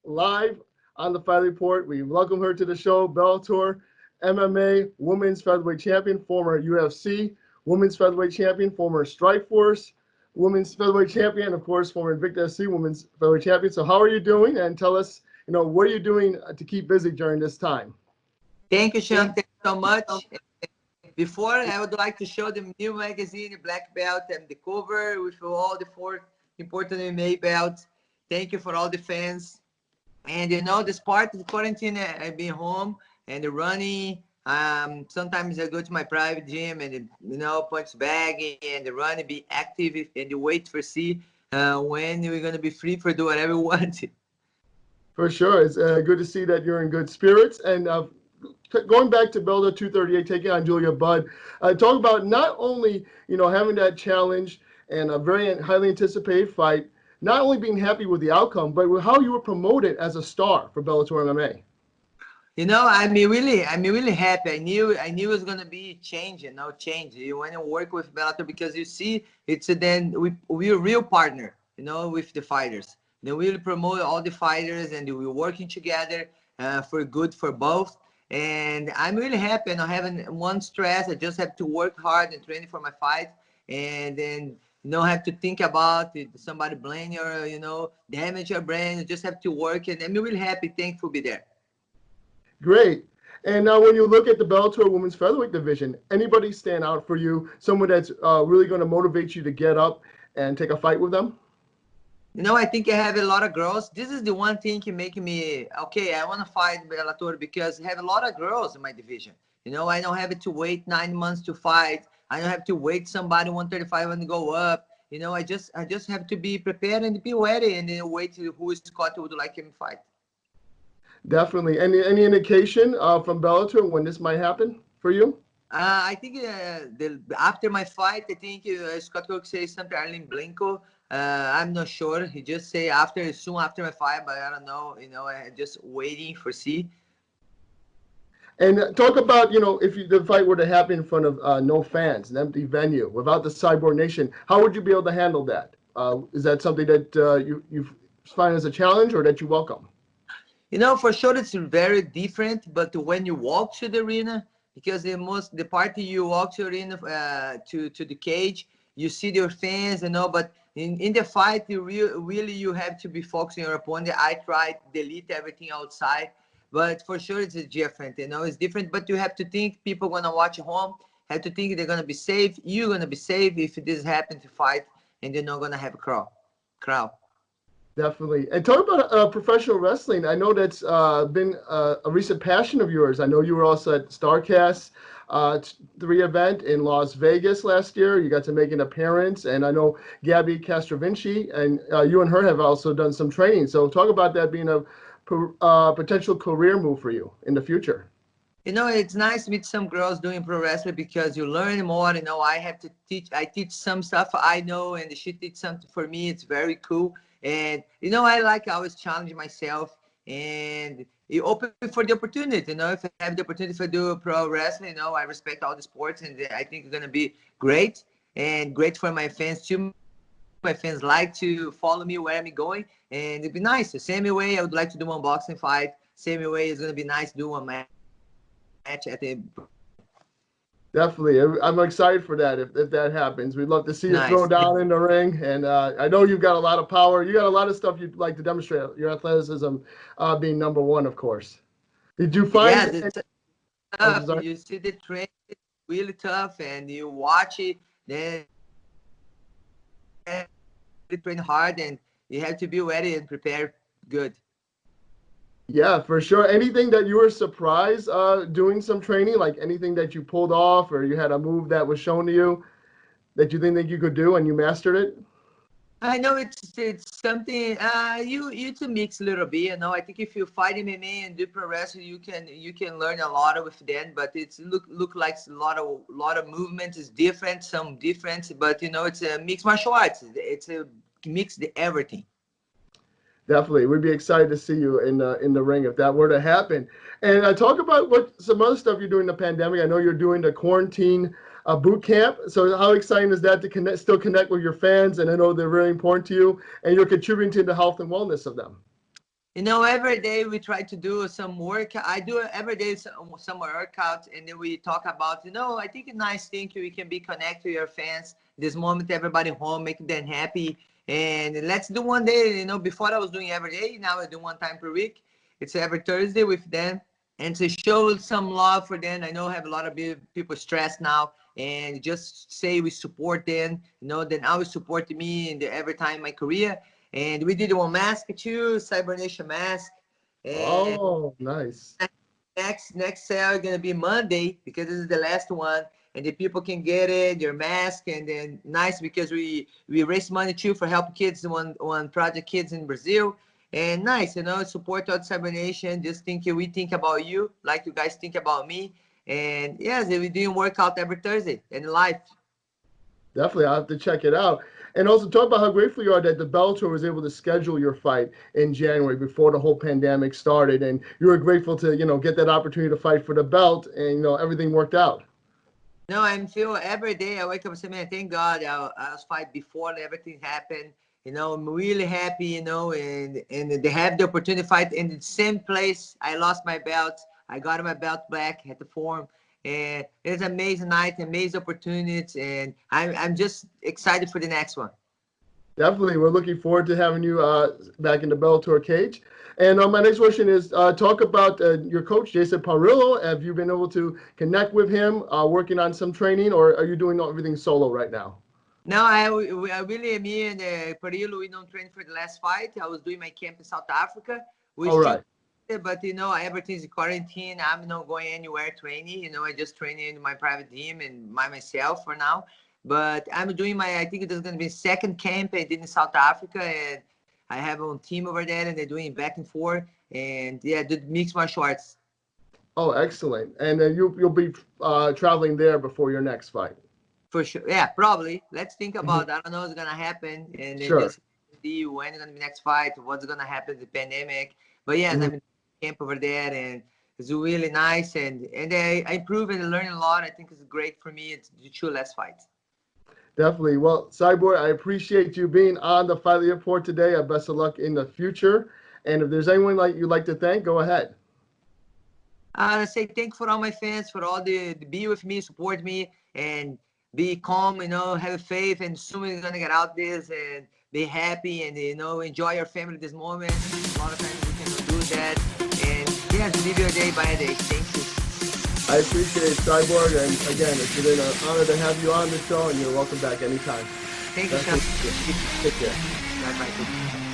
live on the Fightlete Report. We welcome her to the show, Bellator MMA Women's Featherweight Champion, former UFC Women's Featherweight Champion, former Strikeforcer Women's Featherweight Champion, of course, former Invicta SC Women's Featherweight Champion. So how are you doing? And tell us, what are you doing to keep busy during this time? Thank you, Sean. Thank you so much. Before, I would like to show the new magazine, Black Belt, and the cover with all the 4 important MMA belts. Thank you for all the fans. And this part of the quarantine, I've been home and running. Sometimes I go to my private gym and punch bag and run and be active and wait for see when we're gonna be free for do whatever we want. For sure, it's good to see that you're in good spirits. And going back to Bellator 238, taking on Julia Budd, talk about not only having that challenge and a very highly anticipated fight, not only being happy with the outcome, but with how you were promoted as a star for Bellator MMA. I'm really happy. I knew it was gonna be change. You want to work with Bellator because you see, we're a real partner, with the fighters. We really promote all the fighters, and we're working together for good for both. And I'm really happy. Not having one stress. I just have to work hard and train for my fight, and then have to think about it, somebody blame your, damage your brain. You just have to work, and I'm really happy, thankful to be there. Great. And now when you look at the Bellator Women's Featherweight division, anybody stand out for you? Someone that's really going to motivate you to get up and take a fight with them? I think I have a lot of girls. This is the one thing making me, okay, I want to fight Bellator because I have a lot of girls in my division. I don't have to wait 9 months to fight. I don't have to wait somebody 135 and go up. I just have to be prepared and be ready and then wait to who is Scott would like him to fight. Definitely. Any indication from Bellator when this might happen for you? I think after my fight, I think Scott could say something Arlen Blanco. I'm not sure. He just say soon after my fight, but I don't know. I'm just waiting for see. And talk about, if the fight were to happen in front of no fans, an empty venue, without the Cyborg Nation, how would you be able to handle that? Is that something that you find as a challenge or that you welcome? For sure it's very different, but when you walk to the arena, because the party you walk to the arena to the cage, you see your fans, but in the fight, you have to be focused on your opponent. I try to delete everything outside, but for sure it's different, it's different, but you have to think people gonna watch at home, have to think they're gonna be safe, you're gonna be safe if this happens to fight, and you're not gonna have a crowd. Definitely. And talk about professional wrestling. I know that's been a recent passion of yours. I know you were also at StarCast 3 event in Las Vegas last year. You got to make an appearance. And I know Gabby Castrovinci, and you and her have also done some training. So talk about that being a potential career move for you in the future. It's nice to meet some girls doing pro wrestling because you learn more. I teach some stuff I know, and she teach something for me. It's very cool. And, I like always challenge myself, and you open for the opportunity. If I have the opportunity to do pro wrestling, I respect all the sports, and I think it's going to be great, and great for my fans too. My fans like to follow me where I'm going, and it'd be nice. The same way I would like to do one boxing fight, same way it's going to be nice to do one match at the... Definitely. I'm excied for that if that happens. We'd love to see you throw down in the ring. And I know you've got a lot of power. You got a lot of stuff you'd like to demonstrate. Your athleticism being number one, of course. Did you find... Yeah, you see the train, it's really tough, and you watch it, then you train hard, and you have to be ready and prepared good. Yeah, for sure. Anything that you were surprised doing some training, like anything that you pulled off or you had a move that was shown to you that you didn't think you could do and you mastered it? I know it's something you to mix a little bit. I think if you fight MMA and do pro wrestling, you can learn a lot with them. But it's look like a lot of movement is different, some difference. But it's a mixed martial arts. It's a mix of everything. Definitely. We'd be excited to see you in the ring if that were to happen. And talk about some other stuff you're doing in the pandemic. I know you're doing the quarantine boot camp. So how exciting is that to still connect with your fans? And I know they're really important to you, and you're contributing to the health and wellness of them. You know, every day we try to do some work. I do every day some workout, and then we talk about, you know, I think a nice thing we can be connected to your fans. This moment, everybody home, make them happy. And let's do one day, you know, before I was doing every day, now I do one time per week. It's every Thursday with them. And to show some love for them. I know I have a lot of people stressed now, and just say we support them, you know, then always support me in every time in my career. And we did one mask too, Cyber Nation mask. And Oh, nice. next sale is gonna be Monday because this is the last one, and the people can get it, your mask, and then nice because we raise money too for help kids one project kids in Brazil. And nice, you know, support out Cyber Nation. Just we think about you, like you guys think about me. And yes, we're doing workout every Thursday and live. Definitely, I'll have to check it out. And also talk about how grateful you are that the Bellator was able to schedule your fight in January before the whole pandemic started, and you were grateful to, you know, get that opportunity to fight for the belt, and you know everything worked out. No, I feel every day I wake up and say, man, thank God I was fight before everything happened. You know, I'm really happy, you know, and they have the opportunity to fight in the same place. I lost my belt. I got my belt back at the forum. And it's an amazing night, amazing opportunities. And I'm just excited for the next one. Definitely, we're looking forward to having you back in the Bellator cage. And my next question is talk about your coach, Jason Parillo. Have you been able to connect with him, working on some training, or are you doing everything solo right now? No, I really, me and Perillo, we don't train for the last fight. I was doing my camp in South Africa. We All still, right. but you know, everything's in quarantine. I'm not going anywhere training. You know, I just train in my private gym and myself for now. But I'm doing I think there's going to be second camp I did in South Africa, and I have a team over there, and they're doing back and forth. And yeah, do mixed martial arts. Oh, excellent. And you'll be traveling there before your next fight. For sure. Yeah, probably. Let's think about I don't know what's gonna happen, and then Sure. just see when it's gonna be next fight, what's gonna happen, the pandemic. But yes, I'm in camp over there, and it's really nice, and I improve and learn a lot. I think it's great for me. It's the two last fights. Definitely. Well, Cyborg, I appreciate you being on the Fightlete Report today. Best of luck in the future. And if there's anyone you'd like to thank, go ahead. I say thank for all my fans for all the be with me, support me, and be calm. You know, have faith, and soon we're gonna get out this and be happy, and you know, enjoy your family this moment. A lot of times we cannot do that, and yeah, live your day by day. Thank you. I appreciate it, Cyborg, and again, it's been an honor to have you on the show, and you're welcome back anytime. Thank you, Sean. Take care. Bye bye.